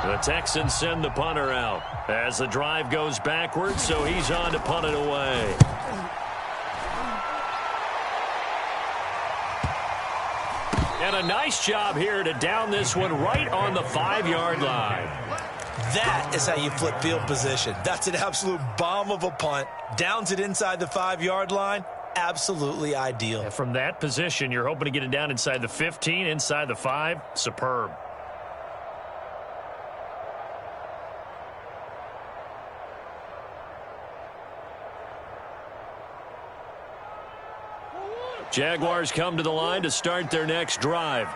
The Texans send the punter out as the drive goes backwards, so he's on to punt it away. And a nice job here to down this one right on the 5-yard line. That is how you flip field position. That's an absolute bomb of a punt. Downs it inside the 5-yard line. Absolutely ideal. And from that position, you're hoping to get it down inside the 15, inside the 5. Superb. Jaguars come to the line to start their next drive.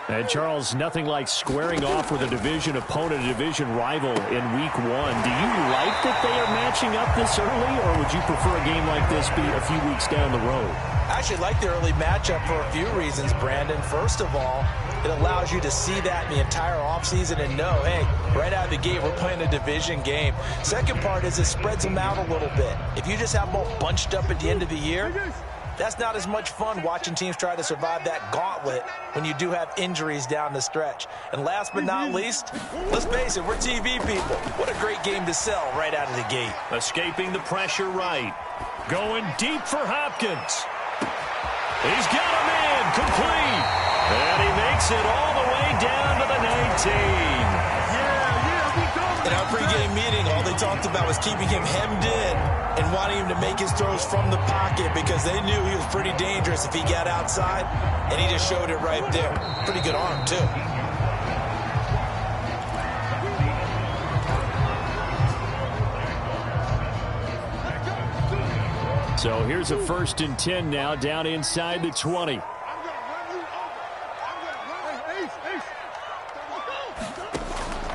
And, Charles, nothing like squaring off with a division opponent, a division rival in Week 1. Do you like that they are matching up this early, or would you prefer a game like this be a few weeks down the road? I actually like the early matchup for a few reasons, Brandon. First of all, it allows you to see that in the entire offseason and know, hey, right out of the gate, we're playing a division game. Second part is it spreads them out a little bit. If you just have them all bunched up at the end of the year, that's not as much fun watching teams try to survive that gauntlet when you do have injuries down the stretch. And last but not least, let's face it, we're TV people. What a great game to sell right out of the gate. Escaping the pressure right. Going deep for Hopkins. He's got a man complete. And he makes it all the way down to the 19. In our pregame meeting, all they talked about was keeping him hemmed in and wanting him to make his throws from the pocket because they knew he was pretty dangerous if he got outside, and he just showed it right there. Pretty good arm, too. So here's a 1st and 10 now, down inside the 20.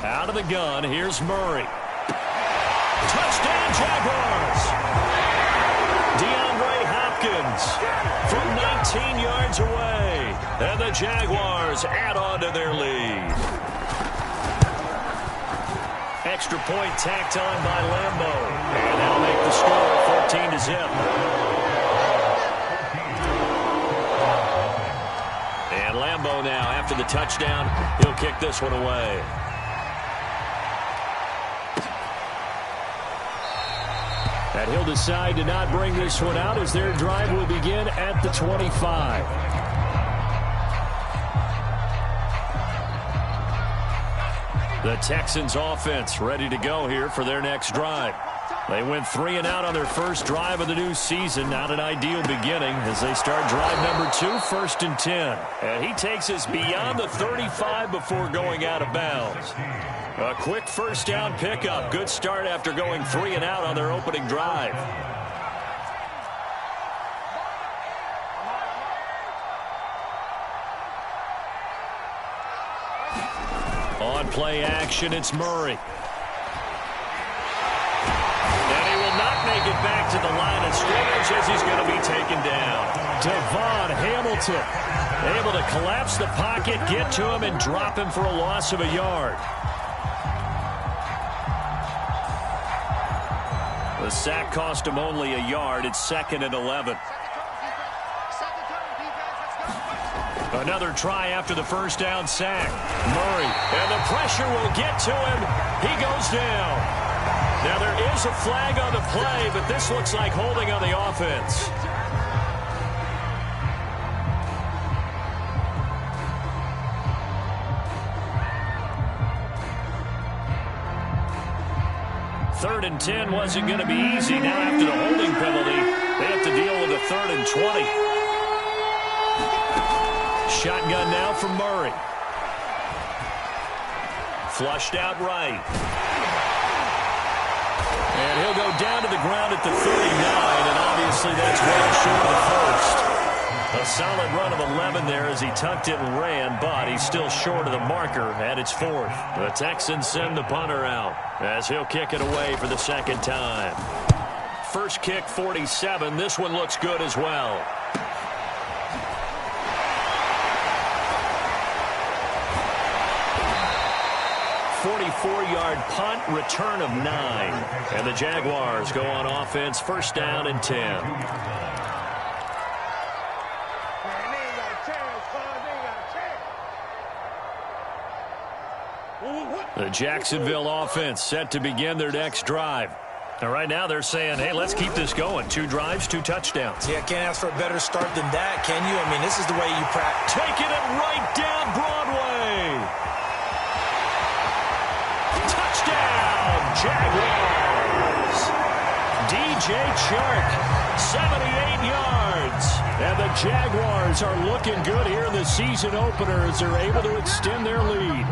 Out of the gun, here's Murray. Touchdown, Jaguars! DeAndre Hopkins from 19 yards away. And the Jaguars add on to their lead. Extra point tacked on by Lambo. And that'll make the score 14-0. And Lambo now, after the touchdown, he'll kick this one away. And he'll decide to not bring this one out as their drive will begin at the 25. The Texans offense ready to go here for their next drive. They went 3 and out on their first drive of the new season. Not an ideal beginning as they start drive number 2, 1st and 10. And he takes us beyond the 35 before going out of bounds. A quick first down pickup. Good start after going 3 and out on their opening drive. On play action, it's Murray. And he will not make it back to the line of scrimmage as he's going to be taken down. Devon Hamilton able to collapse the pocket, get to him, and drop him for a loss of a yard. The sack cost him only a yard. It's 2nd and 11. Another try after the first down sack. Murray, and the pressure will get to him. He goes down. Now there is a flag on the play, but this looks like holding on the offense. Third and 10 wasn't going to be easy. Now after the holding penalty, they have to deal with a 3rd and 20. Shotgun now from Murray. Flushed out right. And he'll go down to the ground at the 39, and obviously that's well short of the first. A solid run of 11 there as he tucked it and ran, but he's still short of the marker, and it's 4th. The Texans send the punter out as he'll kick it away for the 2nd time. First kick, 47. This one looks good as well. 44-yard punt, return of 9. And the Jaguars go on offense, 1st down and 10. The Jacksonville offense set to begin their next drive. And right now they're saying, hey, let's keep this going. 2 drives, 2 touchdowns. Yeah, can't ask for a better start than that, can you? I mean, this is the way you practice. Taking it right down Broadway. Touchdown, Jaguars. DJ Chark, 78 yards. And the Jaguars are looking good here in the season opener as they're able to extend their lead.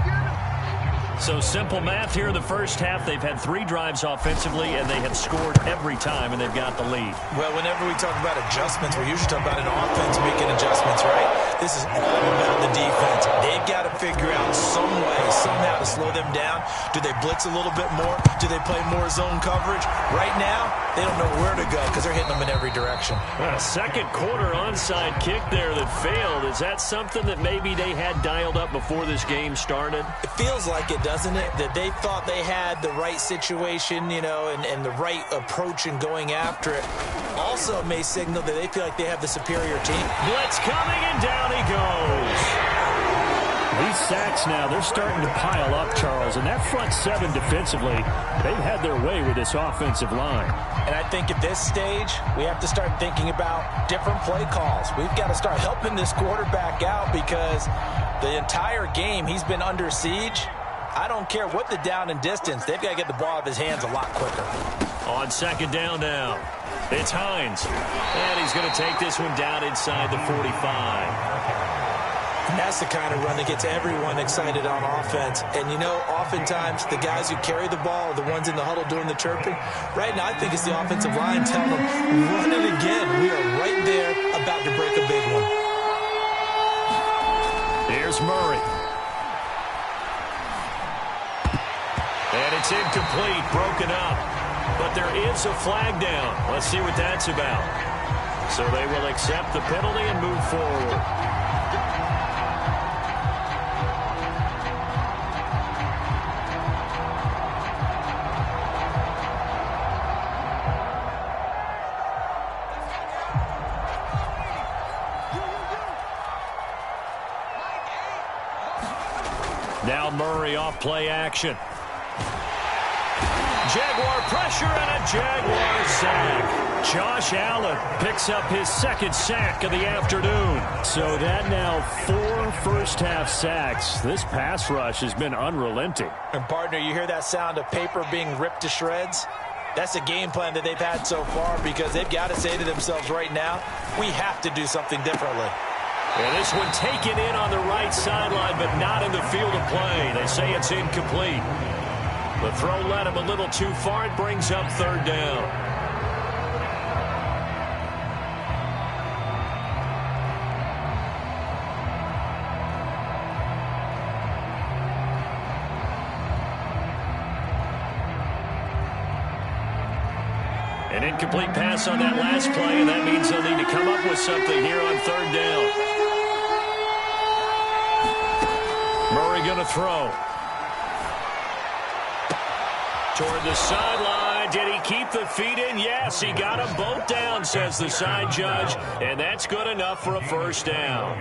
So simple math here in the first half. They've had 3 drives offensively, and they have scored every time, and they've got the lead. Well, whenever we talk about adjustments, we're usually talking about an offense making adjustments, right? This is all about the defense. They've got to figure out some way, somehow to slow them down. Do they blitz a little bit more? Do they play more zone coverage? Right now, they don't know where to go because they're hitting them in every direction. Second quarter onside kick there that failed. Is that something that maybe they had dialed up before this game started? It feels like it, doesn't it? That they thought they had the right situation, you know, and the right approach in going after it. Also may signal that they feel like they have the superior team. Blitz coming, and down he goes. These sacks now, they're starting to pile up, Charles, and that front 7 defensively, they've had their way with this offensive line. And I think at this stage, we have to start thinking about different play calls. We've got to start helping this quarterback out because the entire game he's been under siege. I don't care what the down and distance. They've got to get the ball out of his hands a lot quicker. On second down now, it's Hines. And he's going to take this one down inside the 45. And that's the kind of run that gets everyone excited on offense. And, you know, oftentimes the guys who carry the ball are the ones in the huddle doing the chirping. Right now, I think it's the offensive line telling them, run it again. We are right there about to break a big one. Here's Murray. And it's incomplete, broken up. But there is a flag down. Let's see what that's about. So they will accept the penalty and move forward. Now Murray off play action. Jaguar pressure and a Jaguar sack. Josh Allen picks up his 2nd sack of the afternoon. So that now 4 first-half sacks. This pass rush has been unrelenting. And, partner, you hear that sound of paper being ripped to shreds? That's the game plan that they've had so far because they've got to say to themselves right now, we have to do something differently. And this one taken in on the right sideline, but not in the field of play. They say it's incomplete. The throw led him a little too far. It brings up 3rd down. An incomplete pass on that last play, and that means they'll need to come up with something here on 3rd down. Murray going to throw. Toward the sideline. Did he keep the feet in? Yes, he got them both down, says the side judge. And that's good enough for a 1st down.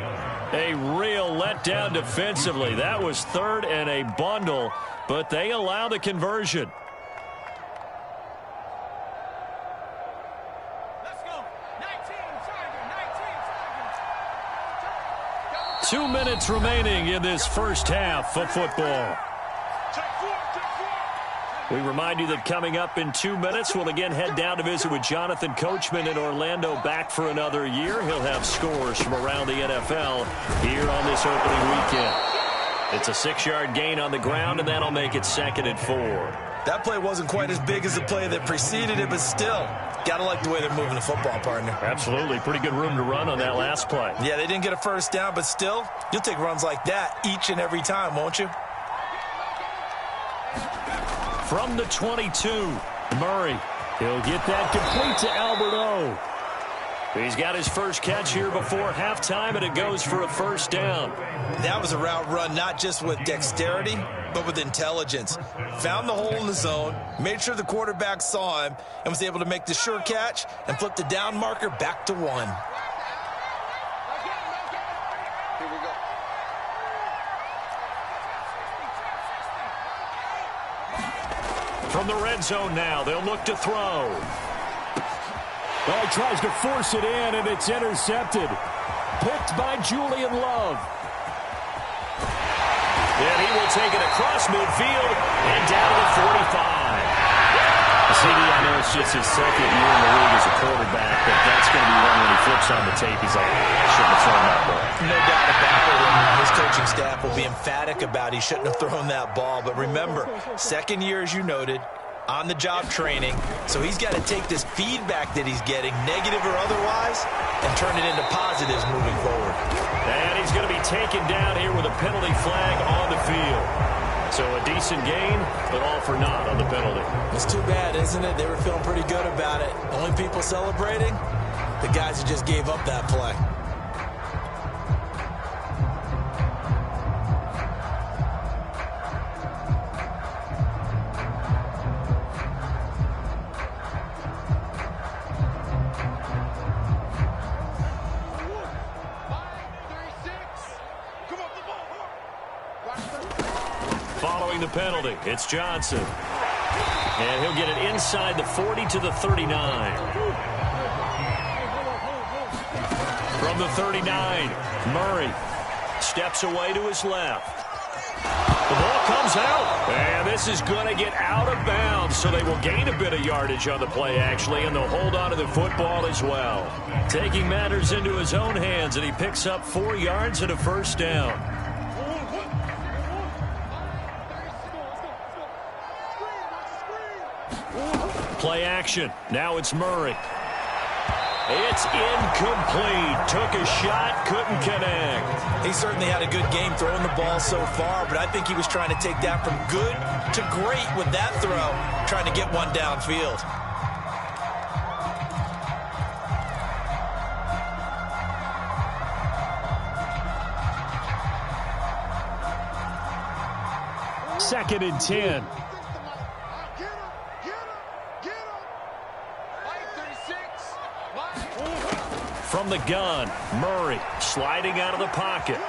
A real letdown defensively. That was 3rd and a bundle, but they allow the conversion. Let's go. 19 seconds. 2 minutes remaining in this first half of football. We remind you that coming up in 2 minutes, we'll again head down to visit with Jonathan Coachman in Orlando, back for another year. He'll have scores from around the NFL here on this opening weekend. It's a 6-yard gain on the ground, and that'll make it 2nd and 4. That play wasn't quite as big as the play that preceded it, but still, got to like the way they're moving the football, partner. Absolutely. Pretty good room to run on that last play. Yeah, they didn't get a 1st down, but still, you'll take runs like that each and every time, won't you? From the 22, Murray. He'll get that complete to Albert O. He's got his first catch here before halftime, and it goes for a 1st down. That was a route run not just with dexterity, but with intelligence. Found the hole in the zone, made sure the quarterback saw him, and was able to make the sure catch and flip the down marker back to 1. From the red zone now, they'll look to throw. Well, he tries to force it in, and it's intercepted. Picked by Julian Love. And he will take it across midfield and down to the 45. CD, I know it's just his second year in the league as a quarterback, but that's going to be one when he flips on the tape. He's like, I shouldn't have thrown that ball. No doubt about it. And his coaching staff will be emphatic about he shouldn't have thrown that ball. But remember, second year, as you noted, on-the-job training. So he's got to take this feedback that he's getting, negative or otherwise, and turn it into positives moving forward. And he's going to be taken down here with a penalty flag on the field. So a decent gain, but all for naught on the penalty. It's too bad, isn't it? They were feeling pretty good about it. Only people celebrating, the guys who just gave up that play. Following the penalty, it's Johnson. And he'll get it inside the 40 to the 39. From the 39, Murray steps away to his left. The ball comes out, and this is going to get out of bounds, so they will gain a bit of yardage on the play, actually, and they'll hold on to the football as well. Taking matters into his own hands, and he picks up 4 yards and a first down. Play action. Now it's Murray. It's incomplete. Took a shot, couldn't connect. He certainly had a good game throwing the ball so far, but I think he was trying to take that from good to great with that throw, trying to get one downfield. Second and 10. From the gun, Murray sliding out of the pocket.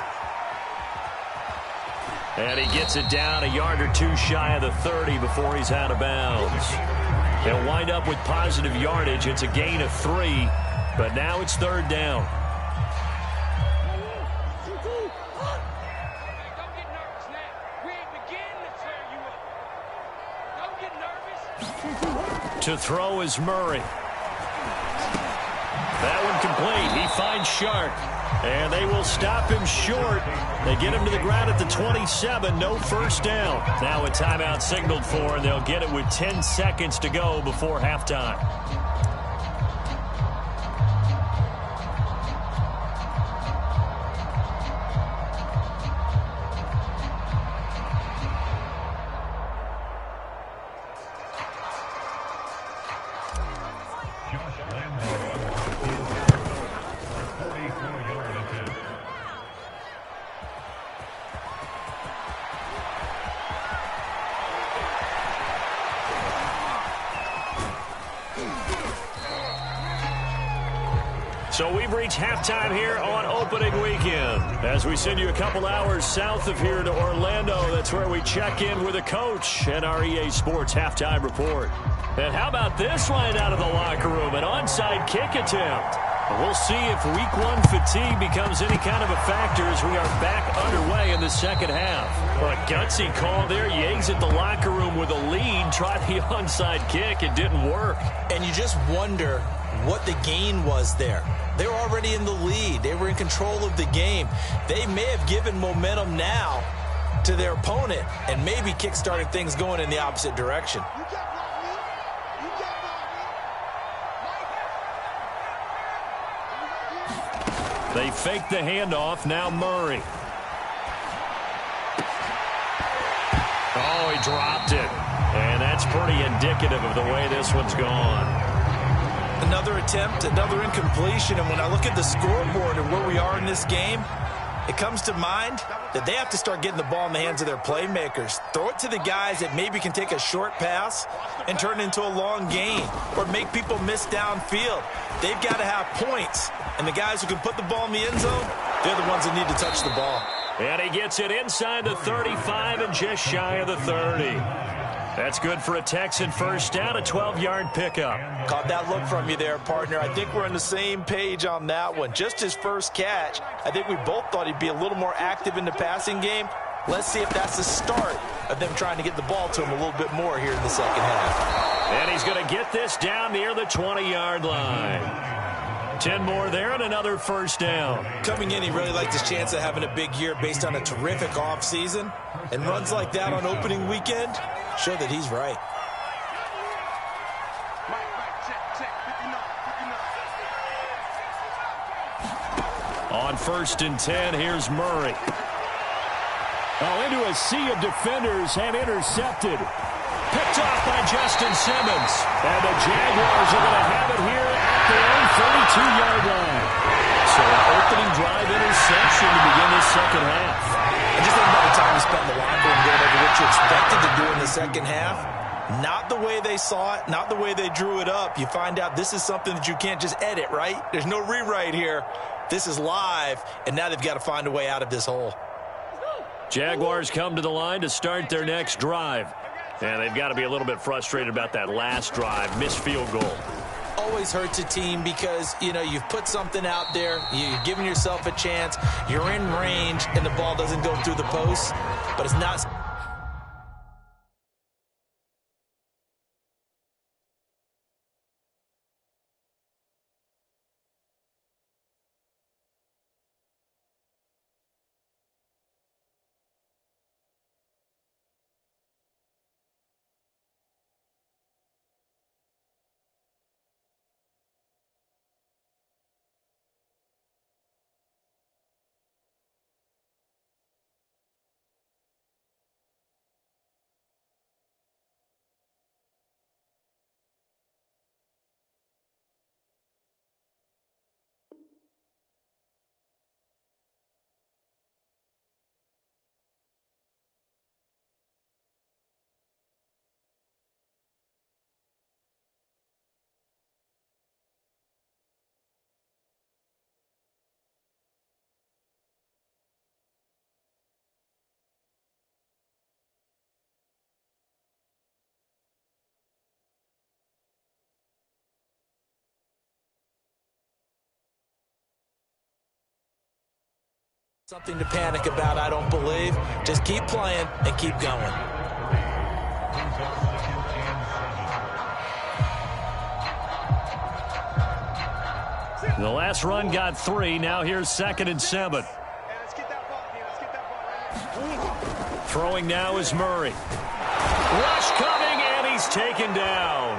And he gets it down a yard or two shy of the 30 before he's out of bounds. He'll wind up with positive yardage. It's a gain of 3, but now it's third down. To throw is Murray. That one complete. He finds Shark. And they will stop him short. They get him to the ground at the 27. No first down. Now a timeout signaled for, and they'll get it with 10 seconds to go before halftime. So we've reached halftime here on opening weekend. As we send you a couple hours south of here to Orlando, that's where we check in with a coach and our EA Sports halftime report. And how about this line out of the locker room? An onside kick attempt. We'll see if week 1 fatigue becomes any kind of a factor as we are back underway in the second half. Well, a gutsy call there. You exit the locker room with a lead. Try the onside kick. It didn't work. And you just wonder what the gain was there. They were already in the lead. They were in control of the game. They may have given momentum now to their opponent and maybe kick-started things going in the opposite direction. They fake the handoff. Now Murray. Oh, he dropped it. And that's pretty indicative of the way this one's gone. Another attempt, another incompletion, and when I look at the scoreboard and where we are in this game, it comes to mind that they have to start getting the ball in the hands of their playmakers. Throw it to the guys that maybe can take a short pass and turn it into a long gain or make people miss downfield. They've got to have points, and the guys who can put the ball in the end zone, they're the ones that need to touch the ball. And he gets it inside the 35 and just shy of the 30. That's good for a Texan first down, a 12-yard pickup. Caught that look from you there, partner. I think we're on the same page on that one. Just his first catch, I think we both thought he'd be a little more active in the passing game. Let's see if that's the start of them trying to get the ball to him a little bit more here in the second half. And he's going to get this down near the 20-yard line. 10 more there and another first down. Coming in, he really liked his chance of having a big year based on a terrific offseason. And runs like that on opening weekend show that he's right. On 1st and 10, here's Murray. Oh, into a sea of defenders and intercepted. Picked off by Justin Simmons. And the Jaguars are going to have it here at their own 32-yard line. So an opening drive interception to begin this second half. And just think about the time you spent in the locker room going over what you expected to do in the second half. Not the way they saw it, not the way they drew it up. You find out this is something that you can't just edit, right? There's no rewrite here. This is live, and now they've got to find a way out of this hole. Jaguars come to the line to start their next drive. And they've got to be a little bit frustrated about that last drive, missed field goal. Always hurts a team because, you know, you've put something out there, you're giving yourself a chance, you're in range, and the ball doesn't go through the post, but it's not. Something to panic about, I don't believe. Just keep playing and keep going. The last run got 3. Now here's 2nd and 7. Throwing now is Murray. Rush coming, and he's taken down.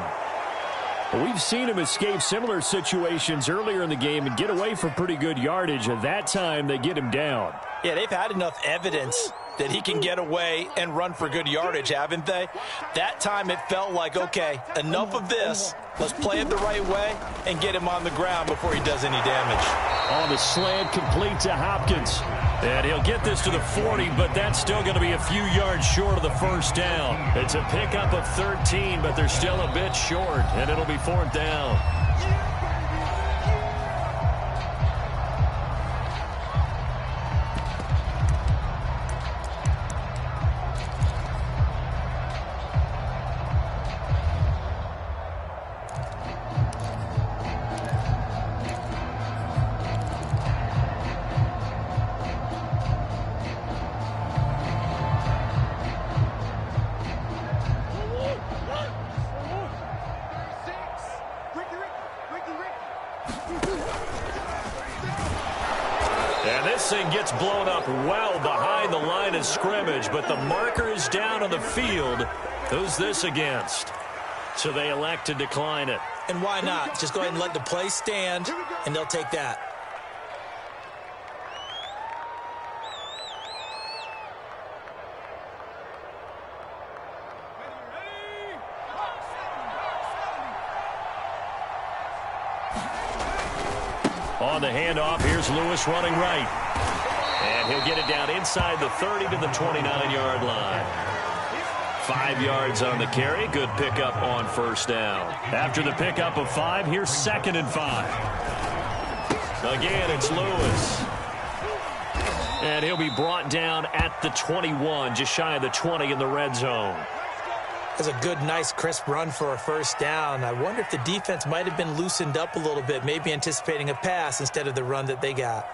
We've seen him escape similar situations earlier in the game and get away for pretty good yardage. At that time, they get him down. Yeah, they've had enough evidence that he can get away and run for good yardage, haven't they? That time it felt like, okay, enough of this. Let's play it the right way and get him on the ground before he does any damage. On the slant, complete to Hopkins. And he'll get this to the 40, but that's still going to be a few yards short of the first down. It's a pickup of 13, but they're still a bit short, and it'll be 4th down. And this thing gets blown up well behind the line of scrimmage, but the marker is down on the field. Who's this against? So they elect to decline it. And why not? Just go ahead and let the play stand, and they'll take that. On the handoff, here's Lewis running right. And he'll get it down inside the 30 to the 29-yard line. 5 yards on the carry. Good pickup on first down. After the pickup of 5, here's 2nd and 5. Again, it's Lewis. And he'll be brought down at the 21, just shy of the 20 in the red zone. That's a good, nice, crisp run for a first down. I wonder if the defense might have been loosened up a little bit, maybe anticipating a pass instead of the run that they got.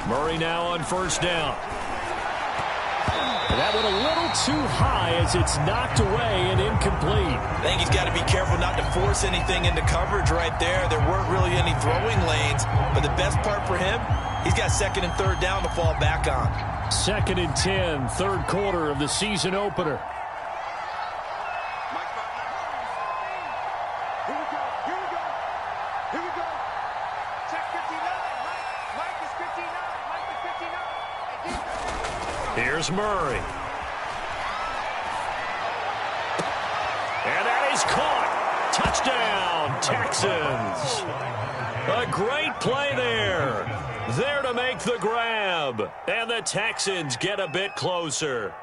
Murray now on first down. And that went a little too high as it's knocked away and incomplete. I think he's got to be careful not to force anything into coverage right there. There weren't really any throwing lanes, but the best part for him, he's got second and third down to fall back on. 2nd and 10, third quarter of the season opener. Here's Murray. And that is caught. Touchdown, Texans. A great play there. There to make the grab. And the Texans get a bit closer.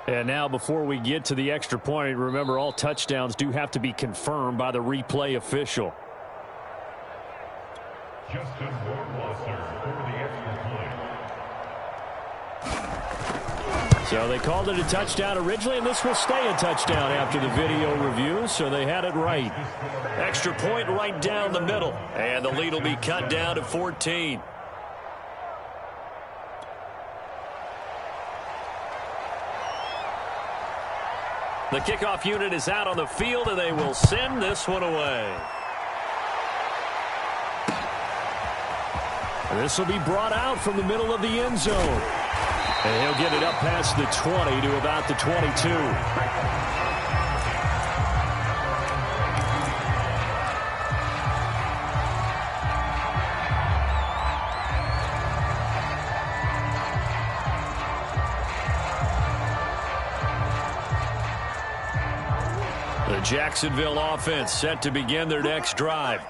And now before we get to the extra point, remember all touchdowns do have to be confirmed by the replay official. Justin Wardwasser for the extra point. So they called it a touchdown originally, and this will stay a touchdown after the video review, so they had it right. Extra point right down the middle, and the lead will be cut down to 14. The kickoff unit is out on the field, and they will send this one away. This will be brought out from the middle of the end zone. And he'll get it up past the 20 to about the 22. The Jacksonville offense set to begin their next drive.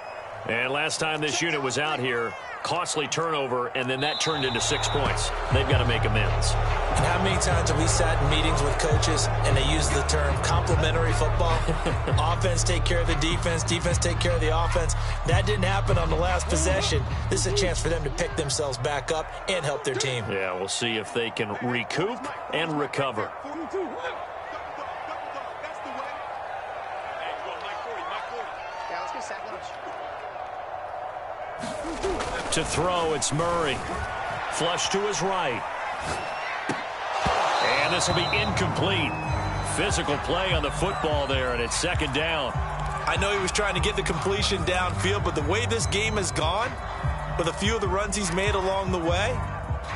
And last time this unit was out here, costly turnover, and then that turned into 6 points. They've got to make amends. How many times have we sat in meetings with coaches and they use the term complementary football? Offense take care of the defense, defense take care of the offense. That didn't happen on the last possession. This is a chance for them to pick themselves back up and help their team. Yeah, we'll see if they can recoup and recover. To throw, it's Murray. Flush to his right. And this will be incomplete. Physical play on the football there, and it's second down. I know he was trying to get the completion downfield, but the way this game has gone, with a few of the runs he's made along the way,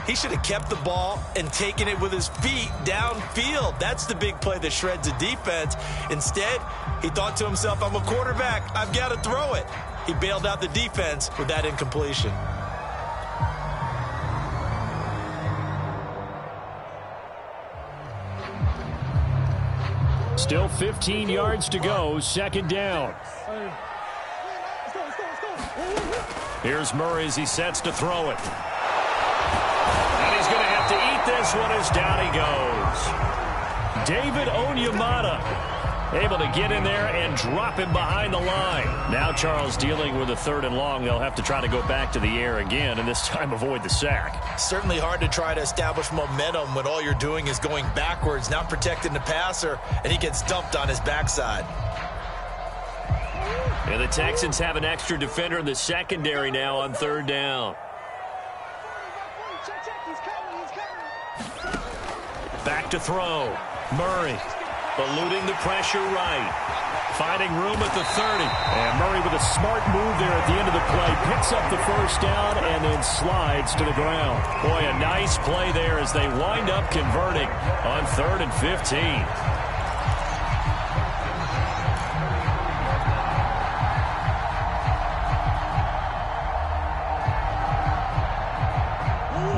he should have kept the ball and taken it with his feet downfield. That's the big play that shreds the defense. Instead, he thought to himself, I'm a quarterback. I've got to throw it. He bailed out the defense with that incompletion. Still 15 yards to go, second down. Here's Murray as he sets to throw it. And he's going to have to eat this one as down he goes. David Onyemata able to get in there and drop him behind the line. Now Charles dealing with a 3rd and long. They'll have to try to go back to the air again, and this time avoid the sack. Certainly hard to try to establish momentum when all you're doing is going backwards, not protecting the passer, and he gets dumped on his backside. And the Texans have an extra defender in the secondary now on 3rd down. Back to throw. Murray eluding the pressure right. Finding room at the 30. And Murray with a smart move there at the end of the play. Picks up the first down and then slides to the ground. Boy, a nice play there as they wind up converting on 3rd and 15.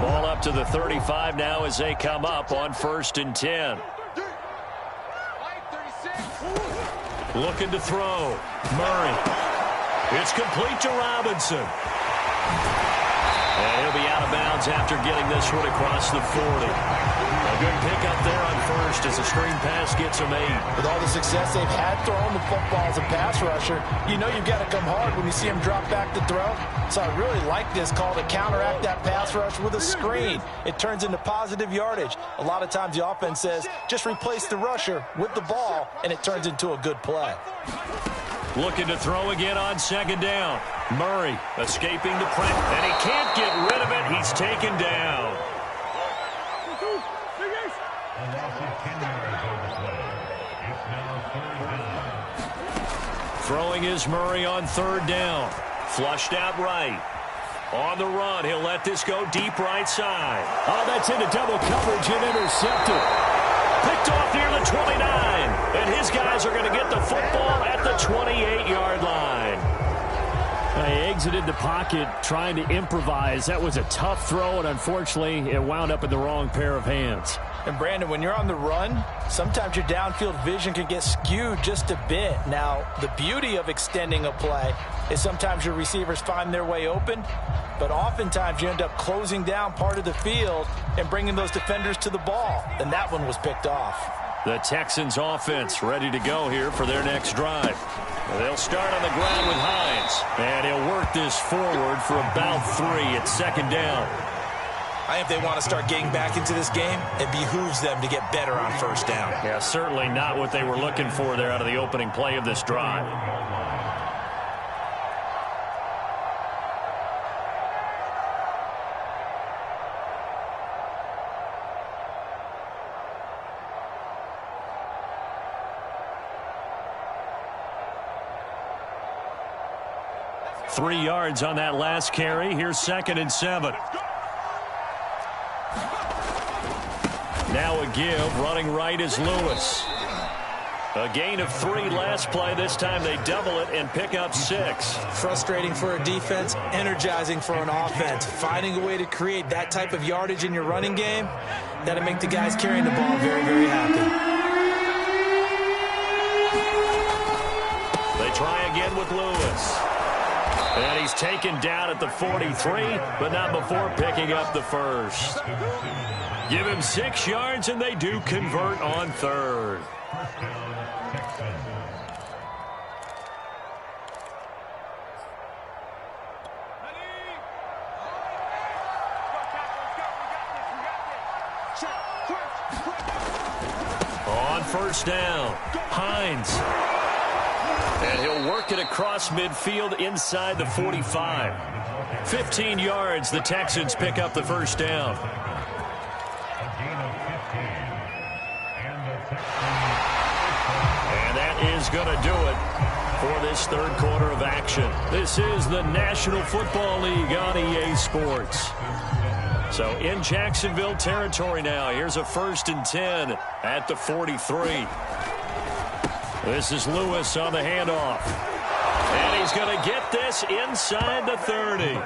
Ball up to the 35 now as they come up on 1st and 10. Looking to throw. Murray. It's complete to Robinson. And he'll be out of bounds after getting this one across the 40. A good pickup there on first as the screen pass gets him 8. With all the success they've had throwing the football as a pass rusher, you know you've got to come hard when you see him drop back to throw. So I really like this call to counteract that pass rush with a screen. It turns into positive yardage. A lot of times the offense says, just replace the rusher with the ball, and it turns into a good play. Looking to throw again on second down. Murray escaping the press, and he can't get rid of it. He's taken down. Throwing is Murray on third down. Flushed out right. On the run, he'll let this go deep right side. Oh, that's into double coverage and intercepted. Picked off near the 29. And his guys are going to get the football at the 28-yard line. He exited the pocket trying to improvise. That was a tough throw, and unfortunately, it wound up in the wrong pair of hands. And Brandon, when you're on the run, sometimes your downfield vision can get skewed just a bit. Now, the beauty of extending a play is sometimes your receivers find their way open, but oftentimes you end up closing down part of the field and bringing those defenders to the ball. And that one was picked off. The Texans offense ready to go here for their next drive. They'll start on the ground with Hines, and he'll work this forward for about 3 at second down. I think if they want to start getting back into this game, it behooves them to get better on first down. Yeah, certainly not what they were looking for there out of the opening play of this drive. Three yards on that last carry. Here's 2nd and 7. Now a give. Running right is Lewis. A gain of 3 last play. This time they double it and pick up 6. Frustrating for a defense, energizing for an offense. Finding a way to create that type of yardage in your running game, that'll make the guys carrying the ball very, very happy. They try again with Lewis. And he's taken down at the 43, but not before picking up the first. Give him 6 yards, and they do convert on third. On first down, Hines. And he'll work it across midfield inside the 45. 15 yards, the Texans pick up the first down. And that is going to do it for this third quarter of action. This is the National Football League on EA Sports. So in Jacksonville territory now. Here's a 1st and 10 at the 43. This is Lewis on the handoff. And he's going to get this inside the 30.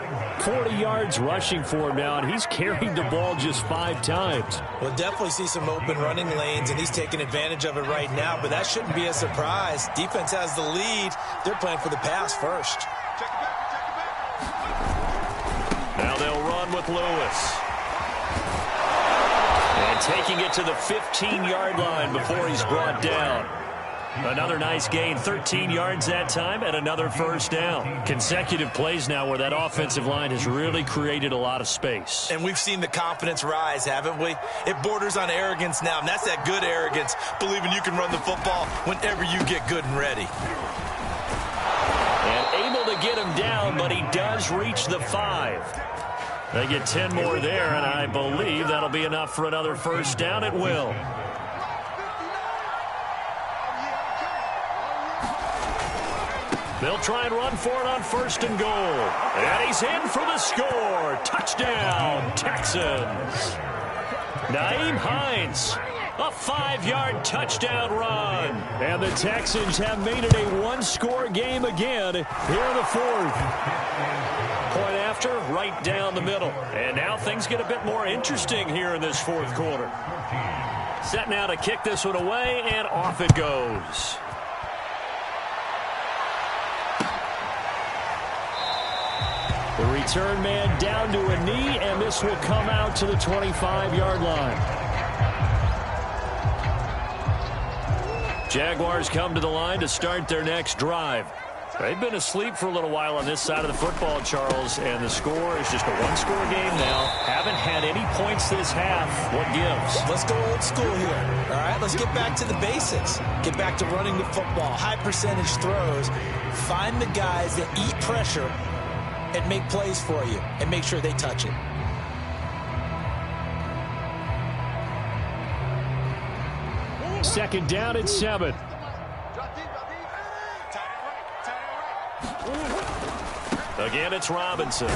40 yards rushing for him now, and he's carried the ball just 5 times. We'll definitely see some open running lanes, and he's taking advantage of it right now, but that shouldn't be a surprise. Defense has the lead. They're playing for the pass first. Now they'll run with Lewis. And taking it to the 15-yard line before he's brought down. Another nice gain, 13 yards that time, and another first down. Consecutive plays now where that offensive line has really created a lot of space. And we've seen the confidence rise, haven't we? It borders on arrogance now, and that's that good arrogance, believing you can run the football whenever you get good and ready. And able to get him down, but he does reach the 5. They get 10 more there, and I believe that'll be enough for another first down. It will. They'll try and run for it on 1st and goal. And he's in for the score. Touchdown, Texans. Nyheim Hines, a 5-yard touchdown run. And the Texans have made it a 1-score game again here in the 4th. Point after, right down the middle. And now things get a bit more interesting here in this 4th quarter. Set now to kick this one away, and off it goes. The return man down to a knee, and this will come out to the 25-yard line. Jaguars come to the line to start their next drive. They've been asleep for a little while on this side of the football, Charles, and the score is just a one-score game now. Haven't had any points this half. What gives? Let's go old school here. All right, let's get back to the basics. Get back to running the football, high percentage throws. Find the guys that eat pressure and make plays for you and make sure they touch it. Second down and 7. Again, it's Robinson.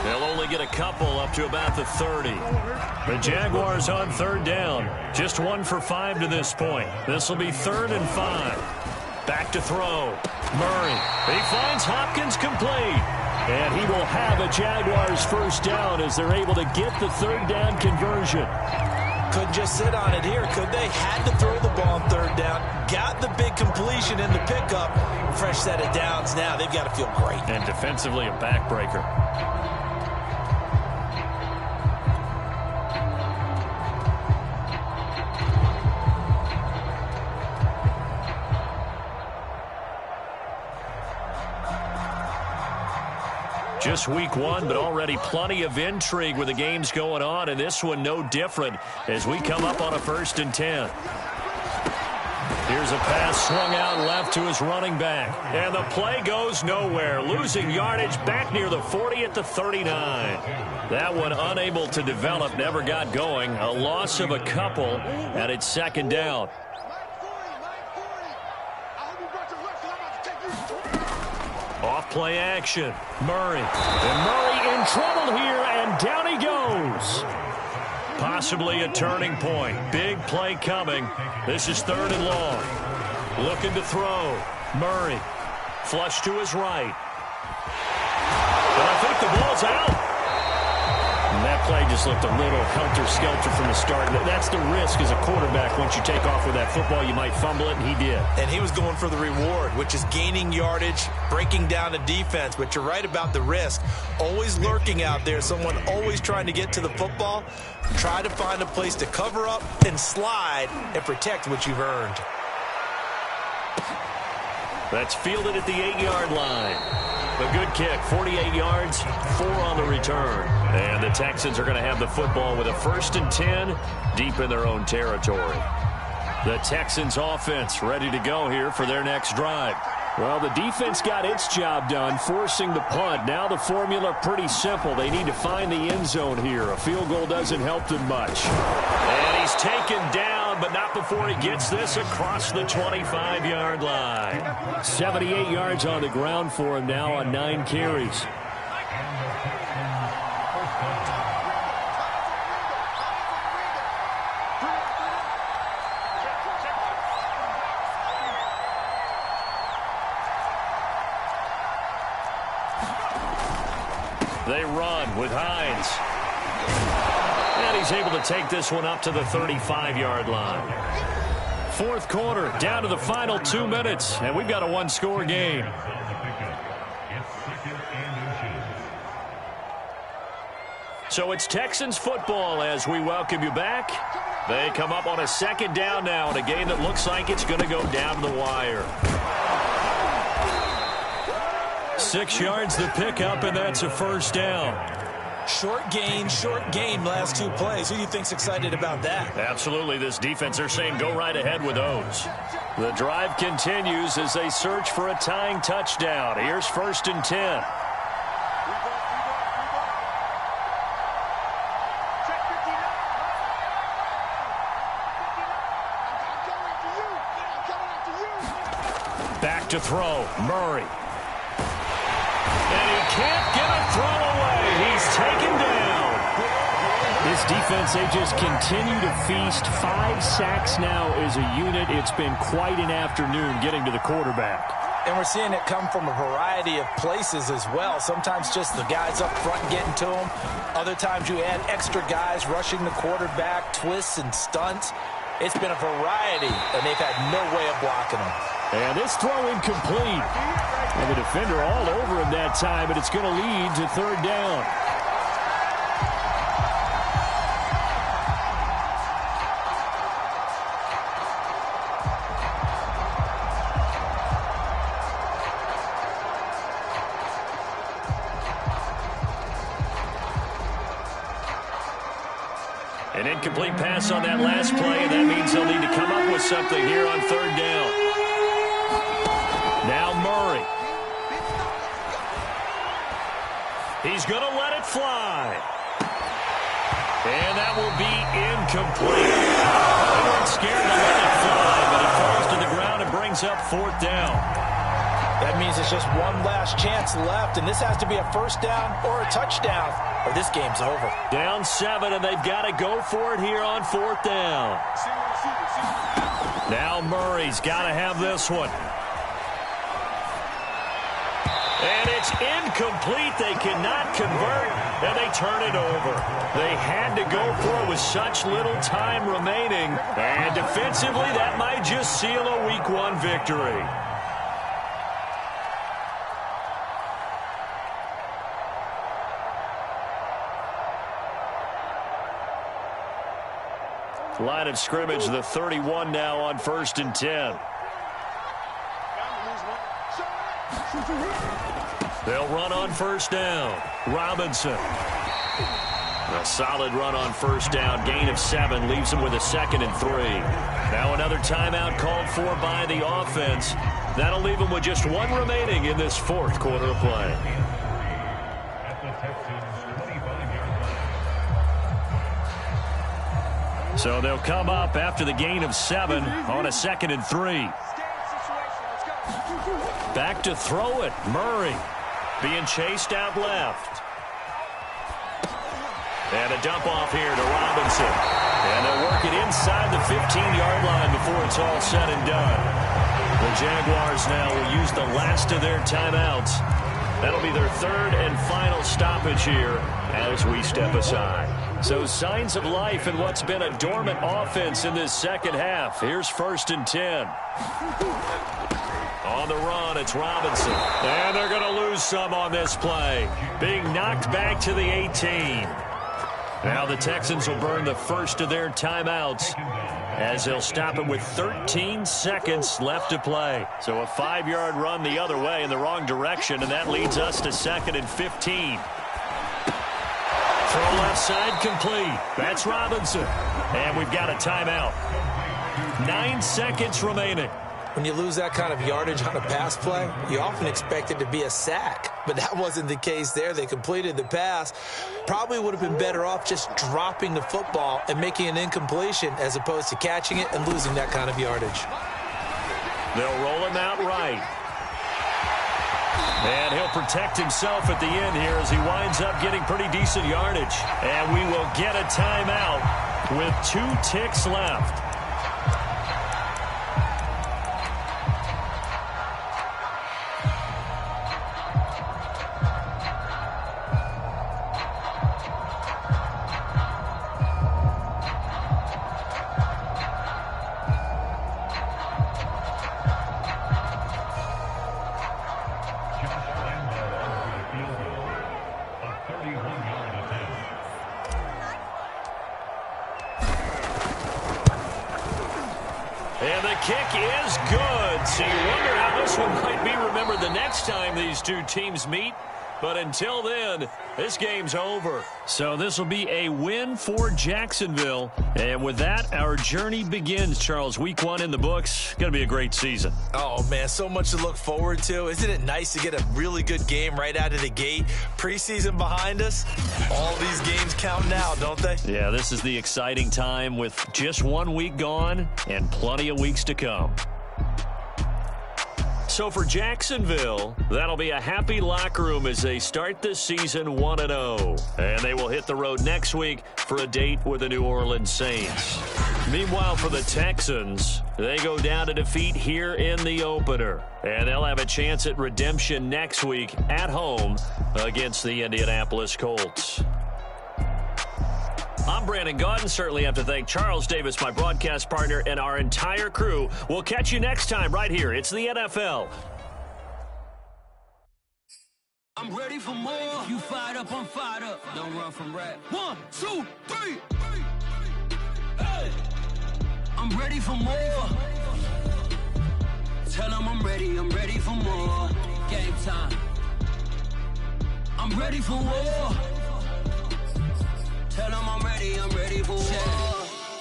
They'll only get a couple up to about the 30. The Jaguars on third down. Just 1 for 5 to this point. This will be 3rd and 5. Back to throw. Murray. He finds Hopkins complete. And he will have a Jaguars first down as they're able to get the third down conversion. Couldn't just sit on it here, could they? Had to throw the ball on third down. Got the big completion in the pickup. Fresh set of downs now. They've got to feel great. And defensively, a backbreaker. Just week 1, but already plenty of intrigue with the games going on, and this one no different as we come up on a 1st and 10. Here's a pass swung out left to his running back, and the play goes nowhere. Losing yardage back near the 40 at the 39. That one unable to develop, never got going. A loss of a couple, and it's 2nd down. Off play action. Murray. And Murray in trouble here, and down he goes. Possibly a turning point. Big play coming. This is 3rd and long. Looking to throw. Murray. Flush to his right. And I think the ball's out. And that play just looked a little helter-skelter from the start. That's the risk as a quarterback. Once you take off with that football, you might fumble it, and he did. And he was going for the reward, which is gaining yardage, breaking down the defense. But you're right about the risk. Always lurking out there, someone always trying to get to the football. Try to find a place to cover up and slide and protect what you've earned. That's fielded at the 8-yard line. A good kick, 48 yards, 4 on the return. And the Texans are going to have the football with a 1st and 10 deep in their own territory. The Texans offense ready to go here for their next drive. Well, the defense got its job done, forcing the punt. Now the formula pretty simple. They need to find the end zone here. A field goal doesn't help them much. And he's taken down, but not before he gets this across the 25-yard line. 78 yards on the ground for him now on 9 carries. They run with Hines. And he's able to take this one up to the 35-yard line. 4th quarter, down to the final 2 minutes, and we've got a 1-score game. So it's Texans football as we welcome you back. They come up on a 2nd down now in a game that looks like it's going to go down to the wire. 6 yards the pickup, and that's a 1st down. Short game, last 2 plays. Who do you think's excited about that? Absolutely. This defense, they're saying go right ahead with those. The drive continues as they search for a tying touchdown. Here's 1st and 10. Back to throw. Murray. And he can't get a throw away. He's taken down. This defense, they just continue to feast. 5 sacks now as a unit. It's been quite an afternoon getting to the quarterback. And we're seeing it come from a variety of places as well. Sometimes just the guys up front getting to him. Other times you add extra guys rushing the quarterback, twists and stunts. It's been a variety, and they've had no way of blocking them. And this throw incomplete. And the defender all over him that time, but it's going to lead to third down. An incomplete pass on that last play, and that means they'll need to come up with something here on third down. Now Murray. He's going to let it fly. And that will be incomplete. They weren't scared to let it fly, but it falls to the ground and brings up fourth down. That means it's just one last chance left, and this has to be a first down or a touchdown, or this game's over. Down 7, and they've got to go for it here on fourth down. Now Murray's got to have this one. And it's incomplete. They cannot convert, and they turn it over. They had to go for it with such little time remaining, and defensively, that might just seal a Week 1 victory. Line of scrimmage, the 31 now on 1st and 10. They'll run on first down. Robinson. A solid run on first down. Gain of 7 leaves them with a 2nd and 3. Now another timeout called for by the offense. That'll leave them with just 1 remaining in this 4th quarter of play. So they'll come up after the gain of 7 on a 2nd and 3. Back to throw it. Murray being chased out left. And a dump off here to Robinson. And they'll work it inside the 15-yard line before it's all said and done. The Jaguars now will use the last of their timeouts. That'll be their 3rd and final stoppage here as we step aside. So signs of life in what's been a dormant offense in this second half. Here's 1st and 10. On the run, it's Robinson. And they're going to lose some on this play. Being knocked back to the 18. Now the Texans will burn the first of their timeouts as they'll stop it with 13 seconds left to play. So a 5-yard run the other way in the wrong direction, and that leads us to 2nd and 15. Throw left side complete. That's Robinson. And we've got a timeout. 9 seconds remaining. When you lose that kind of yardage on a pass play, you often expect it to be a sack. But that wasn't the case there. They completed the pass. Probably would have been better off just dropping the football and making an incompletion as opposed to catching it and losing that kind of yardage. They'll roll him out right. And he'll protect himself at the end here as he winds up getting pretty decent yardage. And we will get a timeout with 2 ticks left. Kick is good. So you wonder how this one might be remembered the next time these two teams meet. But until then, this game's over. So this will be a win for Jacksonville. And with that, our journey begins, Charles. Week 1 in the books. Going to be a great season. Oh, man, so much to look forward to. Isn't it nice to get a really good game right out of the gate? Preseason behind us. All these games count now, don't they? Yeah, this is the exciting time with just 1 week gone and plenty of weeks to come. So for Jacksonville, that'll be a happy locker room as they start this season 1-0. And they will hit the road next week for a date with the New Orleans Saints. Meanwhile, for the Texans, they go down to defeat here in the opener. And they'll have a chance at redemption next week at home against the Indianapolis Colts. I'm Brandon Gaudin. Certainly have to thank Charles Davis, my broadcast partner, and our entire crew. We'll catch you next time right here. It's the NFL. I'm ready for more. You fired up, I'm fired up. Don't run from rap. 1, 2, 3. Hey. I'm ready for more. Tell them I'm ready for more. Game time. I'm ready for war. Tell them I'm ready for war.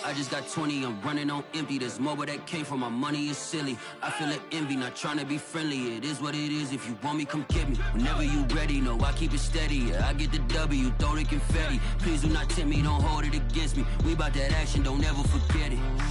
I just got 20, I'm running on empty. There's more where that came from, my money is silly. I feel like envy, not trying to be friendly. It is what it is, if you want me, come get me. Whenever you ready, no, I keep it steady. Yeah, I get the W, throw the confetti. Please do not tempt me, don't hold it against me. We about that action, don't ever forget it.